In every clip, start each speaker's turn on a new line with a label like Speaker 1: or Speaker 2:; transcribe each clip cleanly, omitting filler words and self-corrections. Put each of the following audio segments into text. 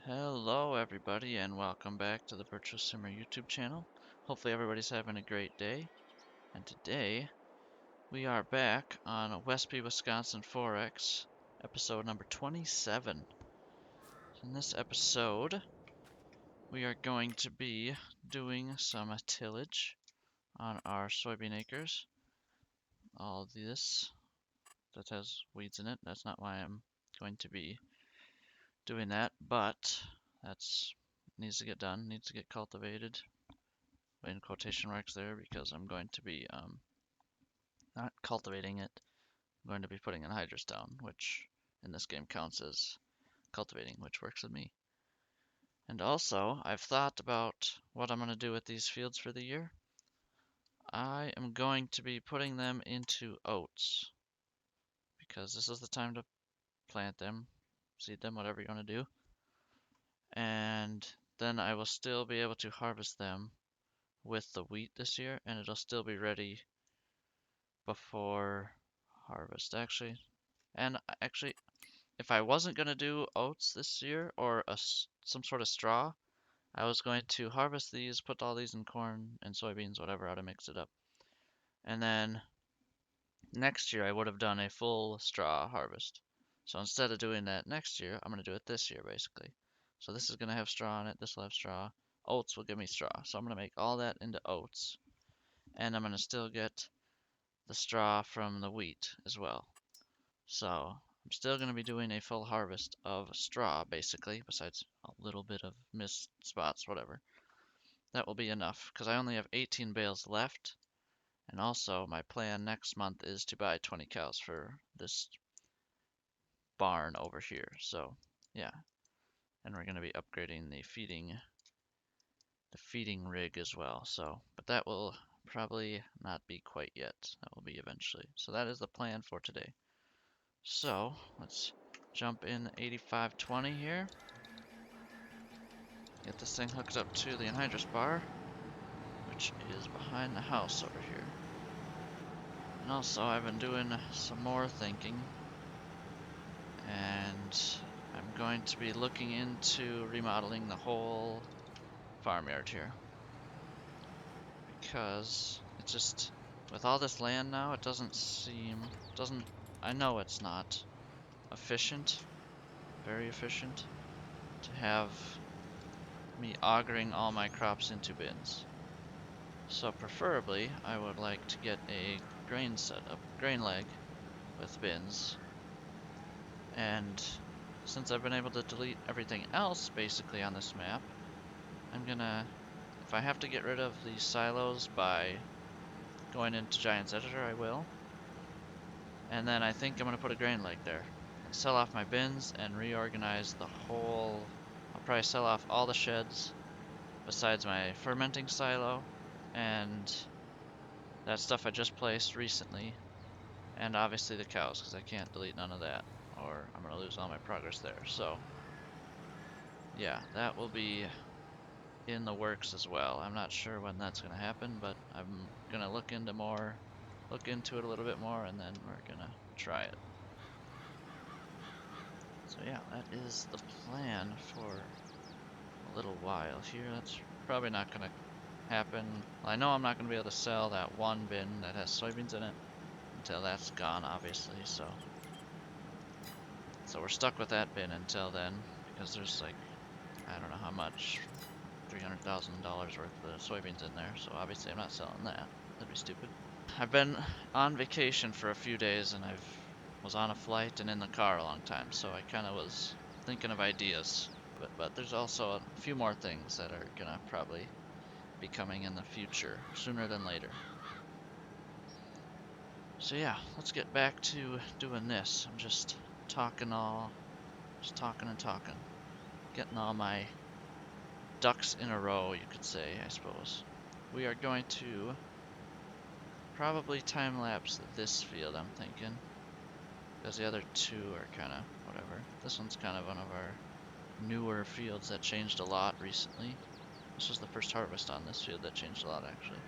Speaker 1: Hello everybody and welcome back to the Virtual Simmer YouTube channel. Hopefully everybody's having a great day. And today we are back on Westby, Wisconsin Forex, episode number 27. In this episode we are going to be doing some tillage on our soybean acres. All this that has weeds in it, that's not why I'm going to be doing that, but that's needs to get done, needs to get cultivated. In quotation marks there because I'm going to be not cultivating it. I'm going to be putting anhydrous down, which in this game counts as cultivating, which works with me. And also, I've thought about what I'm going to do with these fields for the year. I am going to be putting them into oats because this is the time to plant them, seed them, whatever you want to do. And then I will still be able to harvest them with the wheat this year, and it'll still be ready before harvest actually. And actually, if I wasn't going to do oats this year or some sort of straw, I was going to harvest these, put all these in corn and soybeans, whatever, how to mix it up. And then next year I would have done a full straw harvest. So instead of doing that next year, I'm going to do it this year basically. So this is going to have straw in it, this will have straw. Oats will give me straw. So I'm going to make all that into oats. And I'm going to still get the straw from the wheat as well. So I'm still going to be doing a full harvest of straw, basically, besides a little bit of missed spots, whatever. That will be enough, because I only have 18 bales left, and also my plan next month is to buy 20 cows for this barn over here. So, yeah, and we're going to be upgrading the feeding rig as well. So, but that will probably not be quite yet. That will be eventually. So that is the plan for today. So let's jump in 8520 here. Get this thing hooked up to the anhydrous bar, which is behind the house over here. And also I've been doing some more thinking, and I'm going to be looking into remodeling the whole farmyard here. Because it just, with all this land now, it I know it's not efficient, very efficient, to have me augering all my crops into bins. So preferably, I would like to get a grain setup, grain leg with bins. And since I've been able to delete everything else basically on this map, I'm gonna, if I have to get rid of these silos by going into Giant's Editor, I will. And then I think I'm gonna put a grain leg there and sell off my bins and reorganize the whole. I'll probably sell off all the sheds besides my fermenting silo and that stuff I just placed recently, and obviously the cows, because I can't delete none of that, or I'm going to lose all my progress there. So, yeah, that will be in the works as well. I'm not sure when that's going to happen, but I'm going to look into it a little bit more, and then we're going to try it. So yeah, that is the plan for a little while here. That's probably not going to happen. Well, I know I'm not going to be able to sell that one bin that has soybeans in it until that's gone, obviously, so we're stuck with that bin until then, because there's like, I don't know how much, $300,000 worth of soybeans in there, so obviously I'm not selling that. That'd be stupid. I've been on vacation for a few days, and was on a flight and in the car a long time, so I kind of was thinking of ideas. But there's also a few more things that are gonna probably be coming in the future, sooner than later. So yeah, let's get back to doing this. I'm just talking and talking. Getting all my ducks in a row, you could say, I suppose. We are going to probably time-lapse this field, I'm thinking. Because the other two are kind of whatever. This one's kind of one of our newer fields that changed a lot recently. This was the first harvest on this field that changed a lot, actually.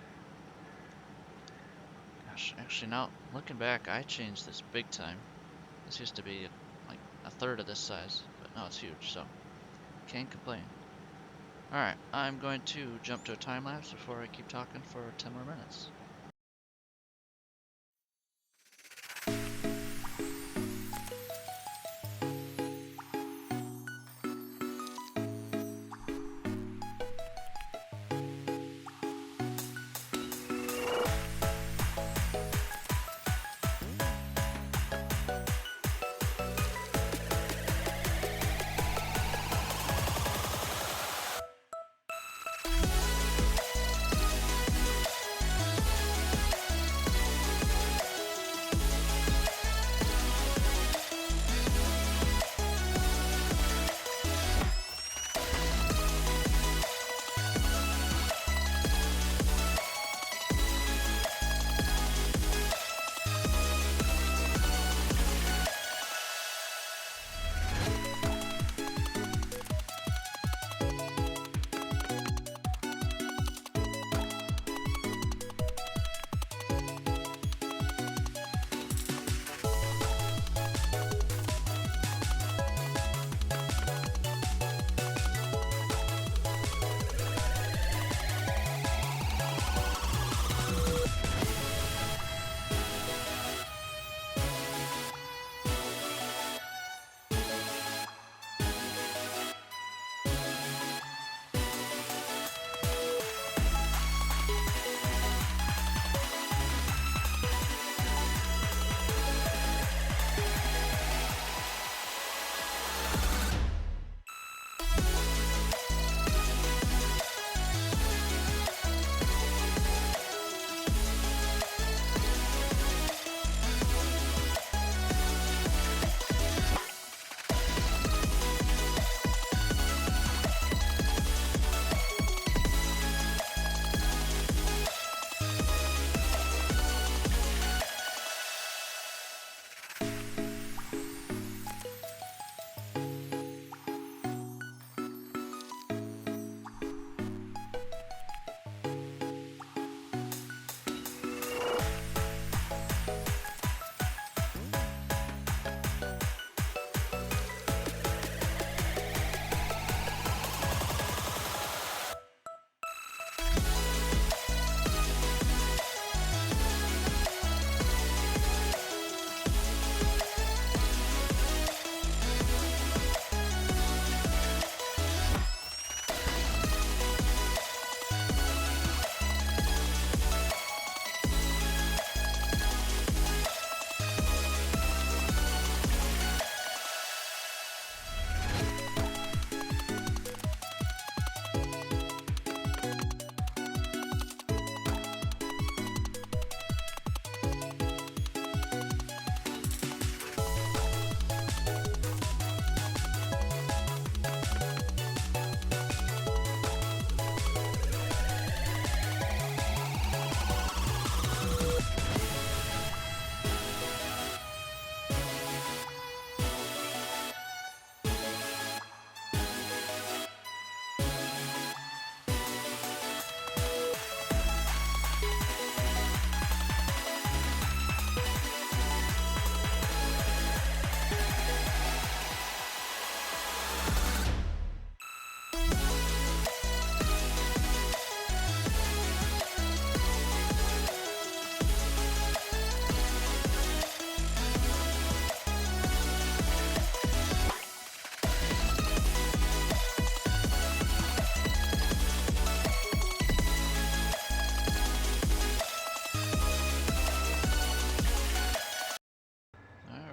Speaker 1: Gosh, actually now, looking back, I changed this big time. This used to be like a third of this size, but now it's huge, so. Can't complain. Alright, I'm going to jump to a time lapse before I keep talking for 10 more minutes.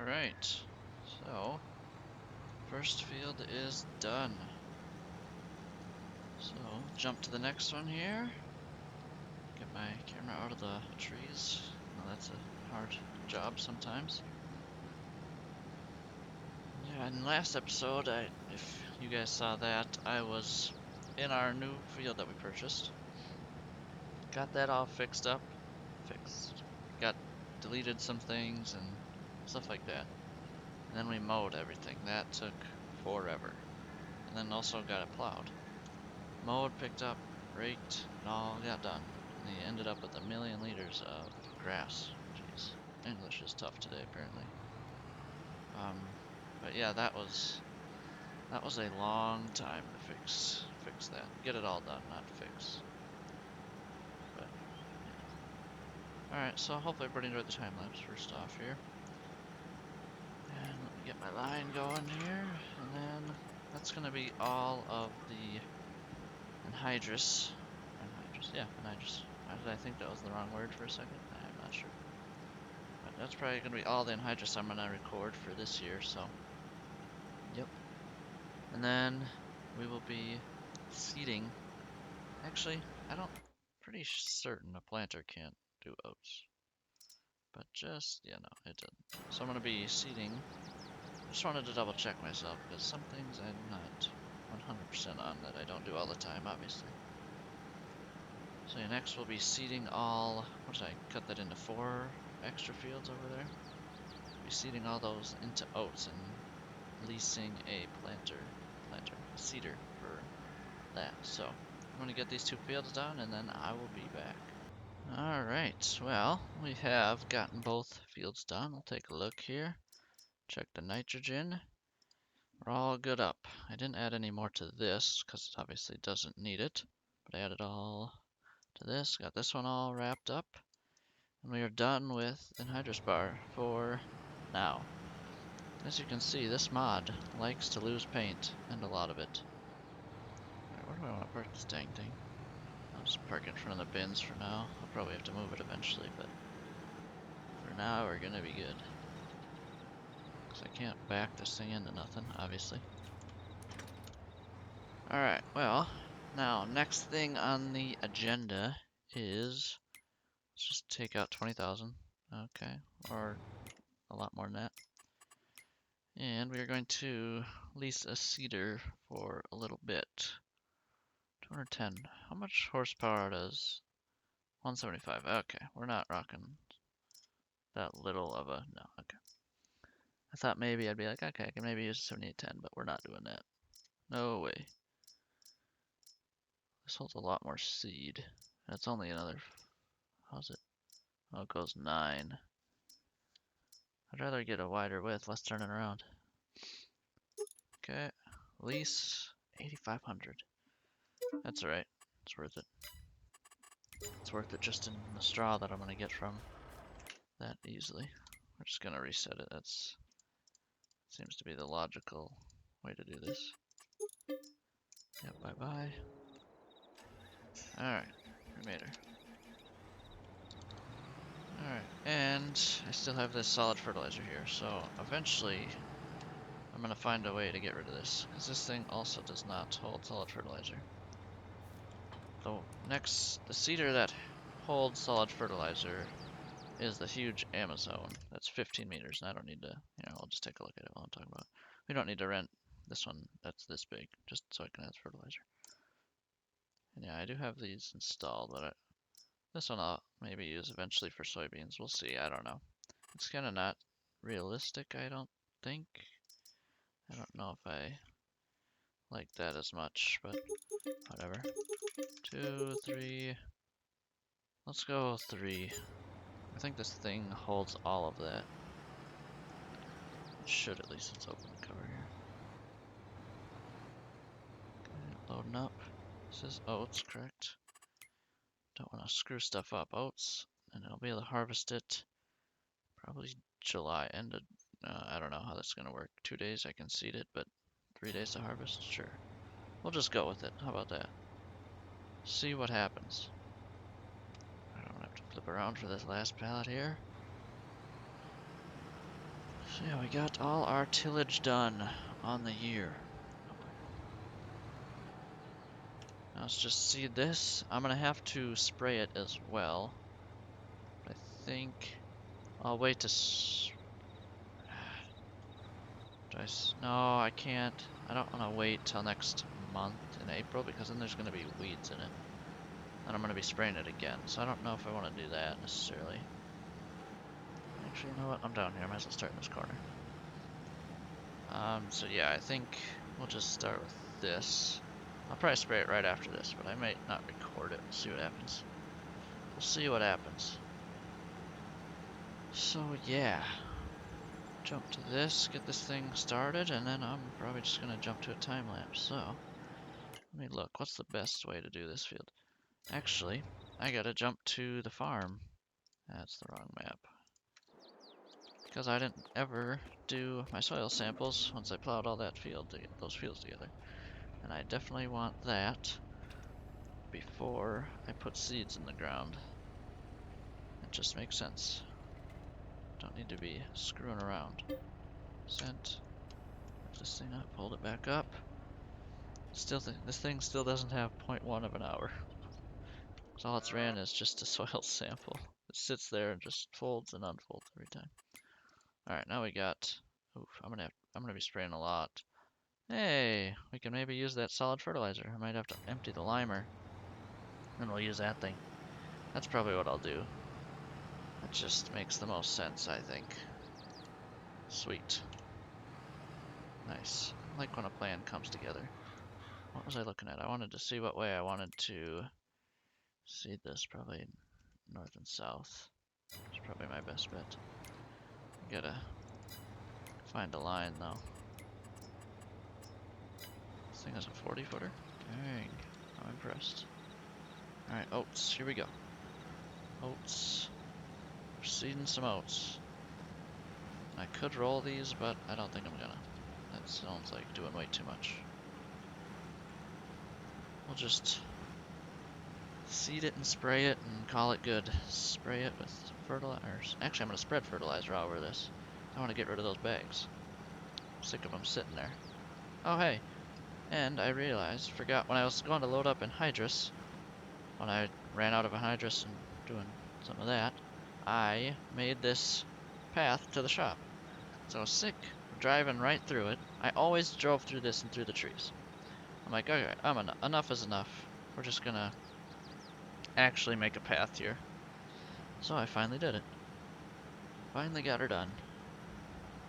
Speaker 1: Alright, so first field is done. So jump to the next one here. Get my camera out of the trees. Well, that's a hard job sometimes. Yeah, in the last episode, if you guys saw that, I was in our new field that we purchased. Got that all fixed up. Got deleted some things and stuff like that. And then we mowed everything. That took forever. And then also got it plowed. Mowed, picked up, raked, and all got done. And they ended up with 1,000,000 liters of grass. Jeez. English is tough today, apparently. But yeah, that was That was a long time to fix that. Get it all done, not fix. But yeah. Alright, so hopefully everybody enjoyed the time lapse first off here. And let me get my line going here, and then that's gonna be all of the anhydrous. Anhydrous, yeah, anhydrous. Why did I think that was the wrong word for a second? I'm not sure. But that's probably gonna be all the anhydrous I'm gonna record for this year, so. Yep. And then we will be seeding. Actually, pretty certain a planter can't do oats. But just, yeah, no, it didn't. So I'm gonna be seeding. Just wanted to double check myself, because some things I'm not 100% on that I don't do all the time, obviously. So yeah, next we'll be seeding all, what did I cut that into 4 extra fields over there? We'll be seeding all those into oats and leasing a seeder for that. So I'm gonna get these 2 fields done and then I will be back. Alright, well, we have gotten both fields done. We'll take a look here. Check the nitrogen. We're all good up. I didn't add any more to this because it obviously doesn't need it. But I added all to this. Got this one all wrapped up. And we are done with anhydrous bar for now. As you can see, this mod likes to lose paint, and a lot of it. Alright, where do I want to park this dang thing? I'll just park it in front of the bins for now. I'll probably have to move it eventually, but for now we're gonna be good. Because I can't back this thing into nothing, obviously. Alright, well, now, next thing on the agenda is, let's just take out 20,000, okay, or a lot more than that. And we are going to lease a seeder for a little bit. 210, how much horsepower does 175? Okay, we're not rocking that little of a, no, okay. I thought maybe I'd be like, okay, I can maybe use a 7810, but we're not doing that. No way. This holds a lot more seed. And it's only another, how's it? Oh, it goes 9. I'd rather get a wider width, less turning around. Okay, lease 8,500. That's alright. It's worth it. It's worth it just in the straw that I'm gonna get from that easily. We're just gonna reset it. That's seems to be the logical way to do this. Yep, bye-bye. Alright, we made her. Alright, and I still have this solid fertilizer here, so eventually I'm gonna find a way to get rid of this, because this thing also does not hold solid fertilizer. The seeder that holds solid fertilizer is the huge Amazon. That's 15 meters, and I don't need to, I'll just take a look at it while I'm talking about it. We don't need to rent this one that's this big, just so I can add fertilizer. And yeah, I do have these installed, but this one I'll maybe use eventually for soybeans. We'll see, I don't know. It's kind of not realistic, I don't think. I don't know if I like that as much, but whatever. 2, 3. Let's go 3. I think this thing holds all of that. It should, at least. Let's open the cover here. Okay, loading up. This is oats, correct? Don't want to screw stuff up. Oats, and I'll be able to harvest it probably July, I don't know how that's going to work. 2 days I can seed it, but 3 days to harvest? Sure. We'll just go with it. How about that? See what happens. I'm gonna have to flip around for this last pallet here. So yeah, we got all our tillage done on the year. Now let's just seed this. I'm gonna have to spray it as well. But I think I'll wait to no, I can't. I don't want to wait till next month in April because then there's going to be weeds in it. And I'm going to be spraying it again. So I don't know if I want to do that necessarily. Actually, you know what? I'm down here. I might as well start in this corner. So yeah, I think we'll just start with this. I'll probably spray it right after this, but I might not record it. We'll see what happens. We'll see what happens. So yeah. jump to this, get this thing started, and then I'm probably just gonna jump to a time lapse. So, let me look. What's the best way to do this field? Actually, I gotta jump to the farm. That's the wrong map. Because I didn't ever do my soil samples once I plowed all that field to get those fields together. And I definitely want that before I put seeds in the ground. It just makes sense. Don't need to be screwing around. Sent. Lift this thing up, hold it back up. Still, this thing still doesn't have 0.1 of an hour. So all it's ran is just a soil sample. It sits there and just folds and unfolds every time. All right, now we got. Oof, I'm gonna be spraying a lot. Hey, we can maybe use that solid fertilizer. I might have to empty the limer, and we'll use that thing. That's probably what I'll do. That just makes the most sense, I think. Sweet. Nice. I like when a plan comes together. What was I looking at? I wanted to see what way I wanted to seed this. Probably north and south. It's probably my best bet. Gotta find a line though. This thing has a 40 footer? Dang, I'm impressed. Alright, oats, here we go. Oats. We're seeding some oats. I could roll these, but I don't think I'm gonna. That sounds like doing way too much. We'll just seed it and spray it and call it good. Spray it with fertilizer. Actually, I'm gonna spread fertilizer all over this. I want to get rid of those bags. I'm sick of them sitting there. Oh, hey. And I realized, forgot when I was going to load up anhydrous, when I ran out of anhydrous and doing some of that, I made this path to the shop. So I was sick of driving right through it. I always drove through this and through the trees. I'm like, okay, enough is enough. We're just gonna actually make a path here. So I finally did it. Finally got her done.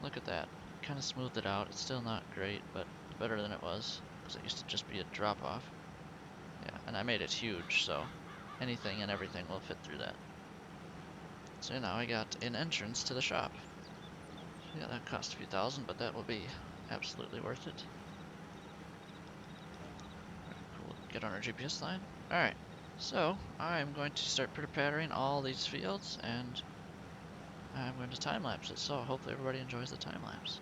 Speaker 1: Look at that. Kind of smoothed it out. It's still not great, but better than it was. Because it used to just be a drop off. Yeah, and I made it huge, so anything and everything will fit through that. So now I got an entrance to the shop. Yeah, that cost a few thousand, but that will be absolutely worth it. Cool. Get on our GPS line. Alright, so I'm going to start preparing all these fields, and I'm going to time lapse it, so hopefully everybody enjoys the time lapse.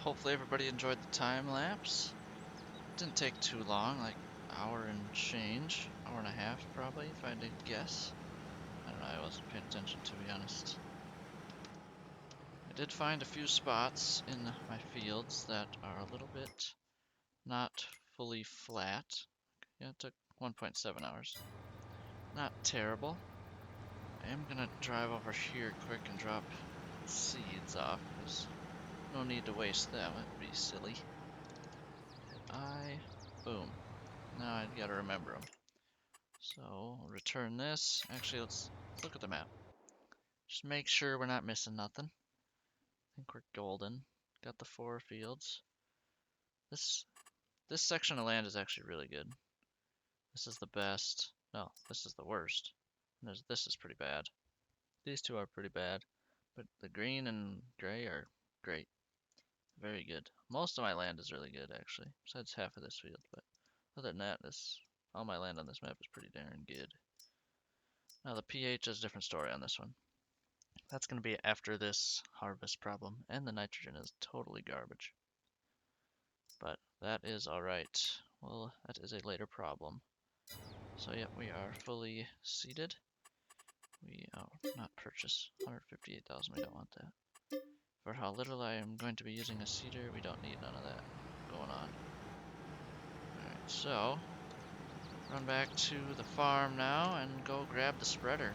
Speaker 1: hopefully everybody enjoyed the time lapse. Didn't take too long, like hour and change, hour and a half probably, if I had to guess. I don't know, I wasn't paying attention to be honest. I did find a few spots in my fields that are a little bit not fully flat. Yeah, it took 1.7 hours. Not terrible. I am gonna drive over here quick and drop seeds off, because no need to waste them, it would be silly. Boom. Now I gotta remember them. So, I'll return this. Actually, let's look at the map. Just make sure we're not missing nothing. I think we're golden. Got the 4 fields. This section of land is actually really good. This is the best. No, this is the worst. This is pretty bad. These two are pretty bad, but the green and gray are great. Very good. Most of my land is really good, actually, besides half of this field, but other than that, all my land on this map is pretty darn good. Now the pH is a different story on this one. That's going to be after this harvest problem, and the nitrogen is totally garbage. But that is alright. Well, that is a later problem. So yeah, we are fully seeded. Not purchase, 158,000, we don't want that. For how little I am going to be using a seeder, we don't need none of that going on. Alright, so, run back to the farm now and go grab the spreader.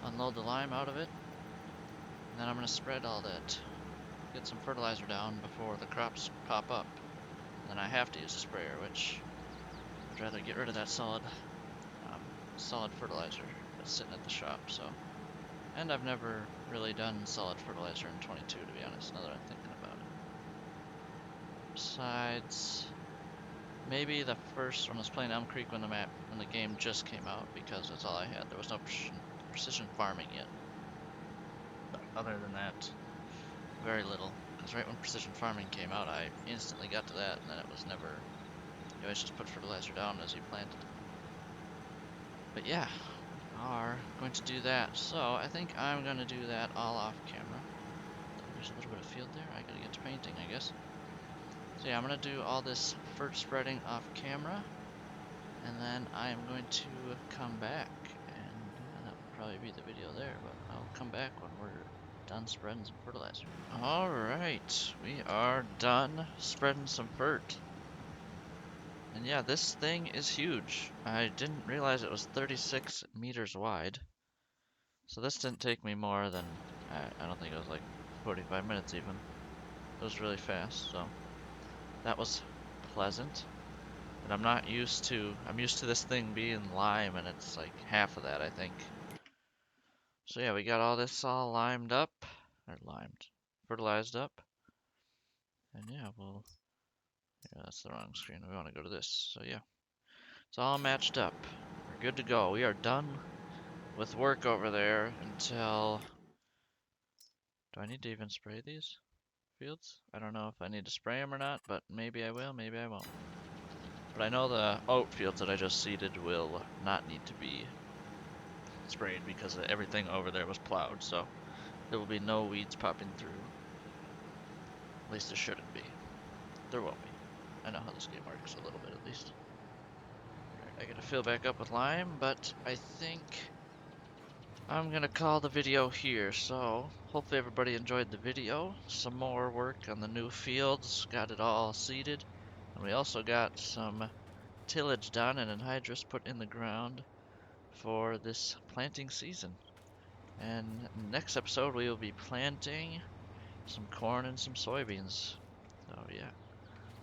Speaker 1: Unload the lime out of it. And then I'm going to spread all that. Get some fertilizer down before the crops pop up. And then I have to use a sprayer, which I'd rather get rid of that solid fertilizer that's sitting at the shop, so. And I've never really done solid fertilizer in 22, to be honest, now that I'm thinking about it. Besides, maybe the first when I was playing Elm Creek when the game just came out, because that's all I had. There was no precision farming yet. But other than that, very little. Because right when precision farming came out, I instantly got to that, and then it was never. You always just put fertilizer down as you planted. But yeah, we are going to do that. So I think I'm going to do that all off camera. There's a little bit of field there. I gotta get to painting, I guess. So yeah, I'm going to do all this fert spreading off camera. And then I am going to come back. And that will probably be the video there. But I'll come back when we're done spreading some fertilizer. Alright, we are done spreading some fert. And yeah, this thing is huge. I didn't realize it was 36 meters wide. So this didn't take me more than, I don't think it was like 45 minutes even. It was really fast, so that was pleasant. But I'm used to this thing being lime, and it's like half of that, I think. So yeah, we got all this all fertilized up. And yeah, that's the wrong screen. We want to go to this. So yeah, it's all matched up. We're good to go. We are done with work over there until... Do I need to even spray these fields? I don't know if I need to spray them or not, but maybe I will, maybe I won't. But I know the oat fields that I just seeded will not need to be sprayed because everything over there was plowed, so there will be no weeds popping through. At least there shouldn't be. There won't be. I know how this game works a little bit at least. Alright, I gotta fill back up with lime, but I think I'm gonna call the video here. So hopefully everybody enjoyed the video. Some more work on the new fields, got it all seeded, and we also got some tillage done and anhydrous put in the ground for this planting season. And next episode we will be planting some corn and some soybeans. So yeah,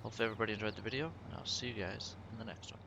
Speaker 1: hopefully everybody enjoyed the video, and I'll see you guys in the next one.